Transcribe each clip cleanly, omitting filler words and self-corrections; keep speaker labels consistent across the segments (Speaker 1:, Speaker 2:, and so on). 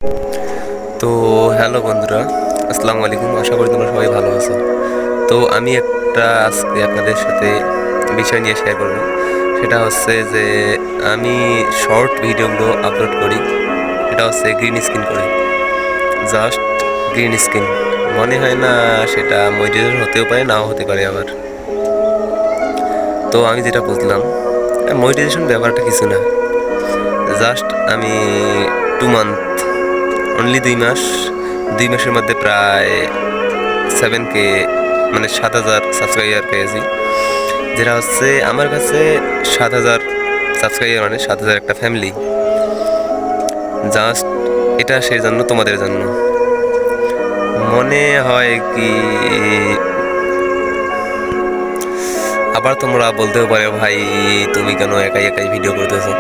Speaker 1: তো হ্যালো বন্ধুরা, আসসালামু আলাইকুম। আশা করি তোমরা সবাই ভালো আছো। তো আমি একটা আজকে আপনাদের সাথে বিষয় নিয়ে শেয়ার করব। সেটা হচ্ছে যে আমি শর্ট ভিডিওগুলো আপলোড করি। সেটা হচ্ছে গ্রিন স্ক্রিন করে, জাস্ট গ্রিন স্ক্রিন। মনে হয় না সেটা মনিটাইজেশন হতেও পারে, নাও হতে পারে আবার। তো আমি যেটা বুঝলাম, মনিটাইজেশন ব্যাপারটা কিছু না, জাস্ট আমি 2 মান্থ, অনলি 2 মাস, 2 মাসের মধ্যে প্রায় 7K মানে 7,000 সাবস্ক্রাইবার পেয়েছি। যেটা হচ্ছে আমার কাছে 7,000 সাবস্ক্রাইবার মানে 7,000 একটা ফ্যামিলি। জাস্ট এটা সেই জন্য, তোমাদের জন্য। মনে হয় কি আবার তোমরা বলতেও পারো, ভাই তুমি কেন একাই একাই ভিডিও করতেছো?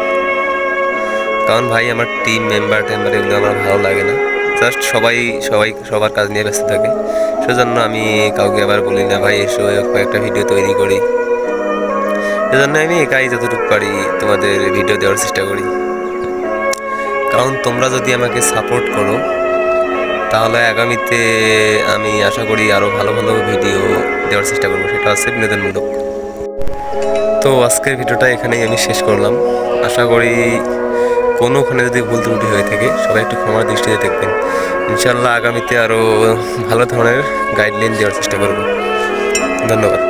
Speaker 1: কারণ ভাই আমার টিম মেম্বার এগুলো আমার ভালো লাগে না। জাস্ট সবাই সবাই সবার কাজ নিয়ে ব্যস্ত থাকে, সেজন্য আমি কাউকে আবার বলি না ভাই এসো কয়েকটা ভিডিও তৈরি করি। সেজন্য আমি একাই যতটুকু পারি তোমাদের ভিডিও দেওয়ার চেষ্টা করি। কারণ তোমরা যদি আমাকে সাপোর্ট করো, তাহলে আগামীতে আমি আশা করি আরও ভালো ভালো ভিডিও দেওয়ার চেষ্টা করবো, সেটা হচ্ছে বিনোদনমূলক। তো আজকের ভিডিওটা এখানেই আমি শেষ করলাম। আশা করি কোনোখানে যদি ভুল ত্রুটি হয়ে থাকে সবাই একটু ক্ষমার দৃষ্টিতে দেখবেন। ইনশাল্লাহ আগামীতে আরও ভালো ধরনের গাইডলাইন দেওয়ার চেষ্টা করব। ধন্যবাদ।